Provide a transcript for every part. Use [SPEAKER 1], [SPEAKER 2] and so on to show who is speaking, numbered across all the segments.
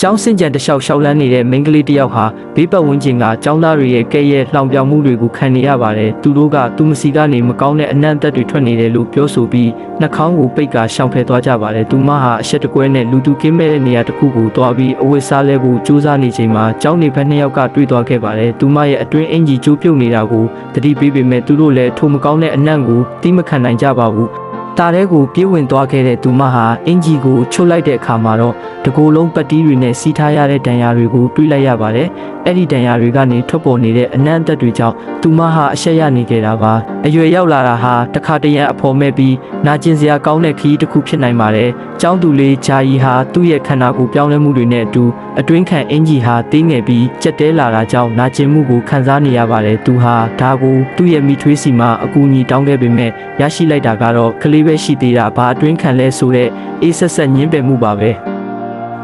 [SPEAKER 1] ကျောင်းစင်ကြံတလျှောက်လျှောက်လန်းနေတဲ့မိန်းကလေးတစ်ယောက်ဟာဘေးပတ်ဝန်းကျင်ကကျောင်းသားတွေရဲ့ကဲ့ရဲ့လှောင်ပြောင်မှုတွေကိုခံနေရပါတယ်။သူတို့ကသူမစီကနေမကောင်းတဲ့အနံ့အသက်တွေထွက်နေတယ်လို့ပြောဆိုပြီးနှာခေါင်းကိုပိတ်ကာရှောင်ဖယ်သွားကြပါတယ်။သူမဟာအရှက်တကွဲနဲ့လူသူကင်းမဲ့တဲ့နေရာတစ်ခုကိုတွားပြီးအဝတ်စားလဲဖို့ကြိုးစားနေချိန်မှာကျောင်းနေဘက်နှစ်ယောက်ကတွေ့သွားခဲ့ပါတယ်။သူမရဲ့အတွင်းအင်ကြီးကျိုးပြုတ်နေတာကိုသတိပေးပေမဲ့သူတို့လည်းထိုမကောင်းတဲ့အနံ့ကိုတိမခံနိုင်ကြပါဘူး။တားတဲကိုပြေးဝင်သွားခဲ့တဲ့သူမဟာအင်ဂျီကိုချုပ်လိုက်တဲ့အခါမှာတော့တကိုယ်လုံးပတ်တီးတွေနဲ့စီးထားရတဲ့ဒဏ်ရာတွေကိုတွေးလိုက်ရပါတယ်။အဲ့ဒီဒဏ်ရာတွေကနေထွက်ပေါ်နေတဲ့အနံ့အသက်တွေကြောင့်သူမဟာအရှက်ရနေခဲ့တာပါ။အရွယ်ရောက်လာတာဟာတခါတရံအဖော်မဲ့ပြီးနာကျင်စရာကောင်းတဲ့ခရီးတစ်ခုဖြစ်နိုင်ပါတယ်။ကျောင်းသူလေးဂျာယီဟာသူ့ရဲ့ခန္ဓာကိုယ်ပြောင်းလဲမှုတွေနဲ့အတူအတွင်းခံအင်ဂျီဟာတင်းငယ်ပြီးကြက်တဲလာတာကြောင့်နာကျင်မှုကိုခံစားနေရပါတယ်။သူဟာဒါကိုသူ့ရဲ့မိထွေးစီမှာအကူအညီတောင်းခဲ့ပေမဲ့ရရှိလိုက်တာကတော့ကလေးပဲရှိသေးတာဘာအတွင်းခံလဲဆိုတဲ့အေးဆက်ဆက်ညှင်းပယ်မှုပါပဲ။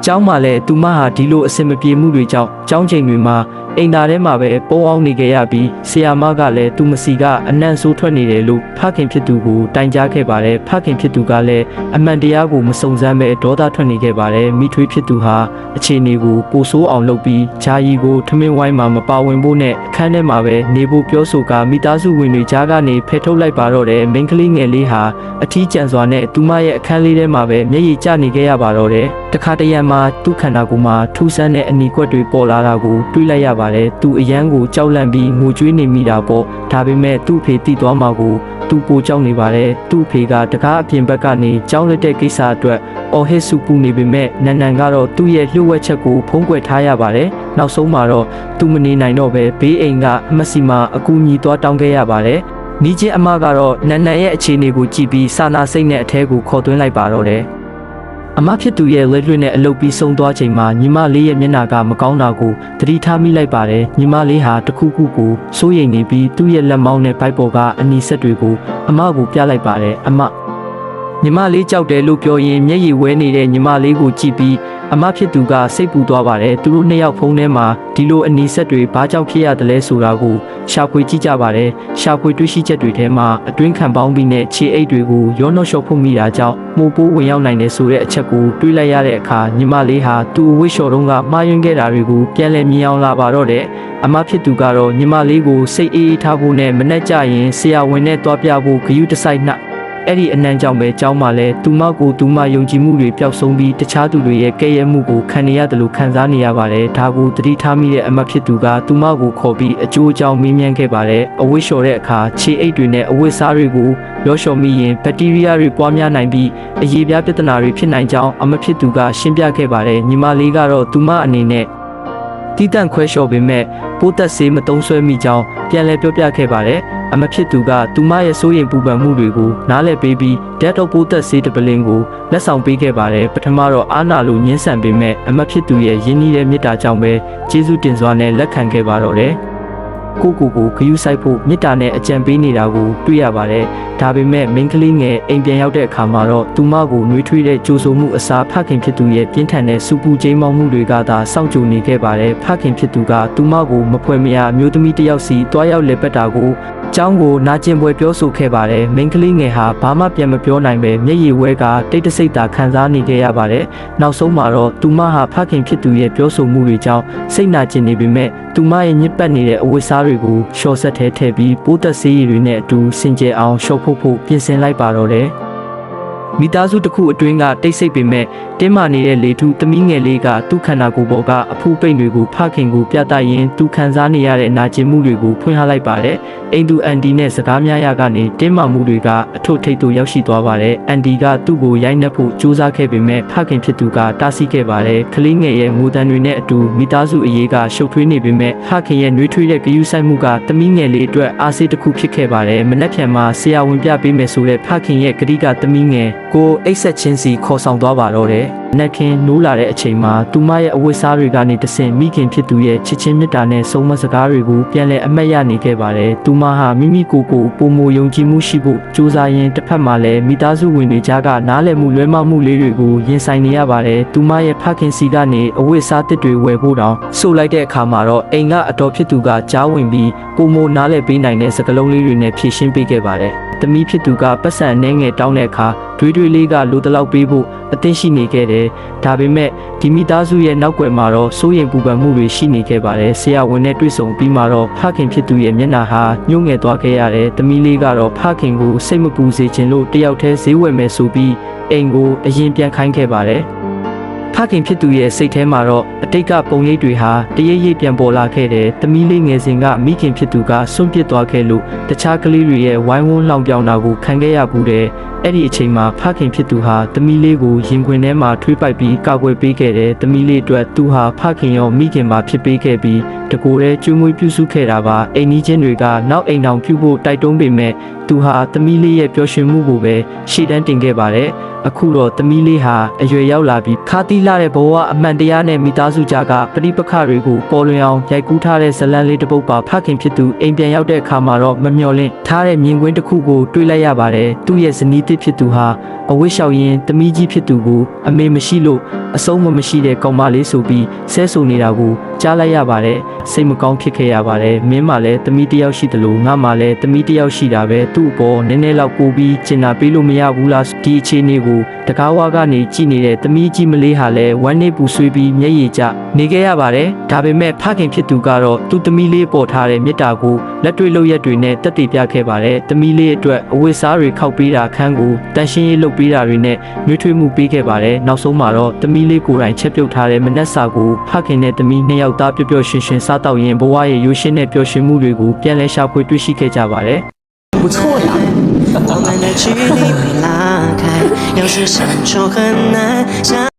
[SPEAKER 1] ကျောင်းမှာလည်းသူမဟာဒီလိုအဆင်မပြေမှုတွေကြောင့်ကျောင်းချိန်တွေမှာအိမ်သားထဲမှာပဲပုံအောင်နေကြရပြီးဆရာမကလည်းသူမစီကအနံ့ဆိုးထွက်နေတယ်လို့ဖခင်ဖြစ်သူကိုတိုင်ကြားခဲ့ပါတယ်။ဖခင်ဖြစ်သူကလည်းအမှန်တရားကိုမစုံစမ်းပဲဒေါသထွက်နေခဲ့ပါတယ်။မိထွေးဖြစ်သူဟာအခြေအနေကိုပိုဆိုးအောင်လုပ်ပြီးဂျာယီကိုထမင်းဝိုင်းမှာမပါဝင်ဖို့နဲ့အခန်းထဲမှာပဲနေဖို့ပြောဆိုကာမိသားစုဝင်တွေကြားကနေဖယ်ထုတ်လိုက်ပါတော့တယ်။မိန်းကလေးငယ်လေးဟာအထီးကျန်စွာနဲ့သူမရဲ့အခန်းလေးထဲမှာပဲမျက်ရည်ကျနေခဲ့ရပါတော့တယ်။တခါတရံမှာသူ့ခန္ဓာကိုယ်မှာထူးဆန်းတဲ့အနီကွက်တွေပေါ်လာတာကိုတွေးလိုက်ရပါတယ်။သူအရန်ကိုကြောက်လန့်ပြီးငိုကြွေးနေမိတာပေါ့။ဒါပေမဲ့သူ့ဖေတည်သွားမှာကိုသူပိုကြောက်နေပါတယ်။သူ့ဖေကတကားအပြင်ဘက်ကနေကြောက်လက်တဲ့ကိစ္စအတွက်အော်ဟစ်ဆူပူနေပေမဲ့နန်နန်ကတော့သူ့ရဲ့လှုပ်ဝက်ချက်ကိုဖုံးကွယ်ထားရပါတယ်။နောက်ဆုံးမှာတော့သူမနေနိုင်တော့ပဲဘေးအိမ်ကအမစီမာအကူအညီသွားတောင်းခဲ့ရပါတယ်။မိချင်းအမကတော့နန်နန်ရဲ့အခြေအနေကိုကြည့်ပြီးစာနာစိတ်နဲ့အထဲကိုခေါ်သွင်းလိုက်ပါတော့တယ်။အမဖြစ်သူရဲ့လက်လွတ်နဲ့အလုပ်ပြီးဆုံးသွားချိန်မှာညီမလေးရဲ့မျက်နှာကမကောင်းတာကိုသတိထားမိလိုက်ပါတယ်။ညီမလေးဟာတခုခုကိုစိုးရိမ်နေပြီးသူ့ရဲ့လက်မောင်းနဲ့ဘိုက်ပေါ်ကအနီဆက်တွေကိုအမကိုပြလိုက်ပါတယ်။အမညီမလေးကြောက်တယ်လို့ပြောရင်မျက်ရည်ဝဲနေတဲ့ညီမလေးကိုကြည့်ပြီးအမဖြစ်သူကစိတ်ပူသွားပါတယ်။သူတို့နှစ်ယောက်ဖုန်းထဲမှာဒီလိုအနီဆက်တွေဘာကြောင့်ဖြစ်ရတယ်လဲဆိုတာကိုရှာဖွေကြည့်ကြပါတယ်။ရှာဖွေတွေ့ရှိချက်တွေထဲမှာအတွင်းခံပေါင်းပြီးနဲ့ခြေအိတ်တွေကိုရောနှော့လျှော့ဖို့မိတာကြောင့်မှုပိုးဝင်ရောက်နိုင်တယ်ဆိုတဲ့အချက်ကိုတွေးလိုက်ရတဲ့အခါညီမလေးဟာသူ့အဝိရှော်တုံးကမှားယွင်းခဲ့တာတွေကိုပြန်လည်မြင်အောင်လာပါတော့တယ်။အမဖြစ်သူကတော့ညီမလေးကိုစိတ်အေးအေးထားဖို့နဲ့မနှက်ကြရင်ဆရာဝန်နဲ့တွားပြဖို့ဂရုတစိုက်နှံ့အဲ့ဒီအနံ့ကြောင့်ပဲကျောင်းမှာလဲသူမကိုသူမယုံကြည်မှုတွေပျောက်ဆုံးပြီးတခြားသူတွေရဲ့ကဲ့ရဲ့မှုကိုခံနေရတယ်လို့ခံစားနေရပါတယ်။ဒါကိုသတိထားမိတဲ့အမတ်ဖြစ်သူကသူမကိုခေါ်ပြီးအကျိုးအကြောင်းမေးမြန်းခဲ့ပါတယ်။အဝတ်လျှော်တဲ့အခါခြေအိတ်တွေနဲ့အဝတ်စားတွေကိုရောလျှော်မိရင်ဘက်တီးရီးယားတွေပွားများနိုင်ပြီးအရေးပြားပြဿနာတွေဖြစ်နိုင်ကြောင်းအမတ်ဖြစ်သူကရှင်းပြခဲ့ပါတယ်။ညီမလေးကတော့သူမအနေနဲ့တီးတန့်ခွဲလျှော်ပေမဲ့ပိုးသက်ဆေးမသုံးဆွဲမိကြောင်းပြန်လည်ပြောပြခဲ့ပါတယ်။အမဖြစ်သူကသူမရဲ့စိုးရိမ်ပူပန်မှုတွေကိုနားလည်ပေးပြီးဓာတ်တော်ပိုးသက်ဆေးတပလင်းကိုလက်ဆောင်ပေးခဲ့ပါတယ်။ပထမတော့အာနာလိုညှင်းဆန်ပေမဲ့အမဖြစ်သူရဲ့ရင်းနှီးတဲ့မေတ္တာကြောင့်ပဲကျေးဇူးတင်စွာနဲ့လက်ခံခဲ့ပါတော့တယ်။ကိုဂယုစိုက်ဖို့မေတ္တာနဲ့အကြံပေးနေတာကိုတွေ့ရပါတယ်။ဒါပေမဲ့မိန်းကလေးငယ်အိမ်ပြန်ရောက်တဲ့အခါမှာတော့သူမကိုနှွေးထွေးတဲ့ကြိုးဆိုမှုအစားဖခင်ဖြစ်သူရဲ့ပြင်းထန်တဲ့စူပူကြေးမောင်းမှုတွေကသာစောင့်ကြိုနေခဲ့ပါတယ်။ဖခင်ဖြစ်သူကသူမကိုမဖွယ်မရအမျိုးသမီးတစ်ယောက်စီတွားရောက်လည်ပတ်တာကိုကျောင်းကိုနာကျင်ပွဲပြောဆိုခဲ့ပါတယ်။မိန်းကလေးငယ်ဟာဘာမှပြန်မပြောနိုင်ပဲမျက်ရည်ဝဲကတိတ်တဆိတ်သာခံစားနေခဲ့ရပါတယ်။နောက်ဆုံးမှာတော့သူမဟာဖခင်ဖြစ်သူရဲ့ပြောဆိုမှုတွေကြောင့်စိတ်နာကျင်နေပေမဲ့သူမရဲ့ညစ်ပတ်နေတဲ့အဝတ်စားတွေကိုရှော့ဆက်ထဲထည့်ပြီးပိုးသက်ဆေးရည်တွေနဲ့အတူစင်ကြယ်အောင်ရှော့ဖို့ပြင်ဆင်လိုက်ပါတော့တယ်။မိသားစုတစ်ခုအတွင်းကတိတ်ဆိတ်ပေမဲ့တင်းမာနေတဲ့လေထုသမီးငယ်လေးကသူ့ခန္ဓာကိုယ်ပေါ်ကအဖူးပိတ်တွေကိုဖခင်ကိုပြသရင်းသူခံစားနေရတဲ့နာကျင်မှုတွေကိုဖွင့်ဟလိုက်ပါတယ်။အိမ်သူအန်ဒီနဲ့စကားများရကနေတင်းမာမှုတွေကအထွတ်ထိပ်သို့ရောက်ရှိသွားပါတယ်။အန်ဒီကသူ့ကိုရိုက်နှက်ဖို့ကြိုးစားခဲ့ပေမဲ့ဖခင်ဖြစ်သူကတားဆီးခဲ့ပါတယ်။ကလေးငယ်ရဲ့ငိုတန်တွေနဲ့အတူမိသားစုအရေးကရှုပ်ထွေးနေပေမဲ့ဖခင်ရဲ့နှွေးထွေးတဲ့ဂရုစိုက်မှုကသမီးငယ်လေးအတွက်အားစိတ်တစ်ခုဖြစ်ခဲ့ပါတယ်။မနက်ဖြန်မှာဆရာဝန်ပြပေးမယ်ဆိုတဲ့ဖခင်ရဲ့ဂရိကသမီးငယ်ကိုအိတ်ဆက်ချင်းစီခေါ်ဆောင်သွားပါတော့တယ်။နက်ခင်နိုးလာတဲ့အချိန်မှာသူမရဲ့အဝတ်စားတွေကနေတဆင့်မိခင်ဖြစ်သူရဲ့ချစ်ချင်းမေတ္တာနဲ့ဆုံးမစကားတွေကိုပြန်လည်အမှတ်ရနေခဲ့ပါတယ်။သူမဟာမိမိကိုယ်ကိုပုံမယုံကြည်မှုရှိဖို့ကြိုးစားရင်းတစ်ဖက်မှာလည်းမိသားစုဝင်တွေကြားကနားလည်မှုလွဲမှားမှုလေးတွေကိုရင်ဆိုင်နေရပါတယ်။သူမရဲ့ဖခင်စီကနေအဝတ်စားတစ်တွေဝယ်ဖို့တောင်ဆိုလိုက်တဲ့အခါမှာတော့အိမ်ကအတော်ဖြစ်သူကကြားဝင်ပြီးပုံမနားလည်ပေးနိုင်တဲ့စကားလုံးလေးတွေနဲ့ဖြည့်ရှင်းပေးခဲ့ပါတယ်။ သမီးဖြစ်သူကပတ်စံနှဲငယ်တောင်းတဲ့အခါတွေးလေးကလိုတလောက်ပေးဖို့အသင့်ရှိနေခဲ့တယ်ဒါပေမဲ့ဒီမိသားစုရဲ့နောက်ွယ်မှာတော့စိုးရိမ်ပူပန်မှုတွေရှိနေခဲ့ပါတယ်ဆရာဝန်နဲ့တွေ့ဆုံပြီးမှတော့ဖခင်ဖြစ်သူရဲ့မျက်နှာဟာညှို့ငယ်သွားခဲ့ရတယ်သမီးလေးကတော့ဖခင်ကိုစိတ်မပူစေချင်လို့တယောက်တည်းဈေးဝယ်မယ်ဆိုပြီးအိမ်ကိုအရင်ပြန်ခိုင်းခဲ့ပါတယ်ဖခင်ဖြစ်သူရဲ့စိတ်ထဲမှာတော့အတိတ်ကပုံရိပ်တွေဟာတရိပ်ရိပ်ပြန်ပေါ်လာခဲ့တယ်။သမီးလေးငယ်စဉ်ကမိခင်ဖြစ်သူကစွန့်ပစ်သွားခဲ့လို့တခြားကလေးတွေရဲ့ဝိုင်းဝန်းလောင်ပြောင်တာကိုခံခဲ့ရဘူးတဲ့။အဲ့ဒီအချိန်မှာဖခင်ဖြစ်သူဟာသမီးလေးကိုရင်ခွင်ထဲမှာထွေးပိုက်ပြီးကာကွယ်ပေးခဲ့တယ်။သမီးလေးအတွက်သူဟာဖခင်ရောမိခင်ပါဖြစ်ပေးခဲ့ပြီးတကိုယ်ရဲ့ကျွေးမွေးပြုစုခဲ့တာပါ။အိမ်ကြီးချင်းတွေကနောက်အိမ်တော်ပြုဖို့တိုက်တွန်းပေမဲ့သူဟာသမီးလေးရဲ့ပျော်ရွှင်မှုကိုပဲရှေ့တန်းတင်ခဲ့ပါတယ်။အခုတော့သမီးလေးဟာအရွယ်ရောက်လာပြီးခါတီးလာတဲ့ဘဝအမှန်တရားနဲ့မိသားစုကြားကပဋိပက္ခတွေကိုပေါ်လွင်အောင်ရိုက်ကူးထားတဲ့ဇလံလေးတစ်ပုဒ်ပါဖခင်ဖြစ်သူအိမ်ပြန်ရောက်တဲ့အခါမှာတော့မမျှော်လင့်ထားတဲ့မြင်ကွင်းတစ်ခုကိုတွေ့လိုက်ရပါတယ်သူ့ရဲ့ဇနီးတစ်ဖြစ်သူဟာအဝိရှောက်ရင်သမီးကြီးဖြစ်သူကိုအမေမရှိလို့အဆုံးမရှိတဲ့ကောင်မလေးဆိုပြီးဆဲဆိုနေတာကိုကြားလိုက်ရပါတယ်စိတ်မကောင်းဖြစ်ခဲ့ရပါတယ်မင်းမှလည်းသမီးတစ်ယောက်ရှိတယ်လို့ငါမှလည်းသမီးတစ်ယောက်ရှိတာပဲသူ့အပေါ်နည်းနည်းလောက်ပို့ပြီးကျင်နာပေးလို့မရဘူးလားဒီအခြေအနေကိုတကားဝါကနေကြည်နေတဲ့သမီးကြီးမလေးဟာလည်းဝမ်းနေပူဆွေးပြီးမျက်ရည်ကျနေခဲ့ရပါတယ်ဒါပေမဲ့ဖခင်ဖြစ်သူကတော့သူ့သမီးလေးပေါ်ထားတဲ့မေတ္တာကိုလက်တွေ့လုပ်ရက်တွေနဲ့တက်တည်ပြခဲ့ပါတယ်သမီးလေးအတွက်အဝတ်စားတွေခောက်ပေးတာခန်းကိုတန်ရှင်းရေးလုပ်ပေးတာတွေနဲ့နှွေးထွေးမှုပေးခဲ့ပါတယ်နောက်ဆုံးမှာတော့သမီးလေးကိုယ်တိုင်ချက်ပြုတ်ထားတဲ့မနက်စာကိုဖခင်နဲ့သမီးနှစ်ယောက်သားပျော်ပျော်ရွှင်ရွှင်စားတော့ရင်ဘဝရဲ့ရိုးရှင်းတဲ့ပျော်ရွှင်မှုတွေကိုပြန်လည်ရှာဖွေတွေ့ရှိခဲ့ကြပါတယ်
[SPEAKER 2] 不错呀。我们的距离会拉开，有时相处很难。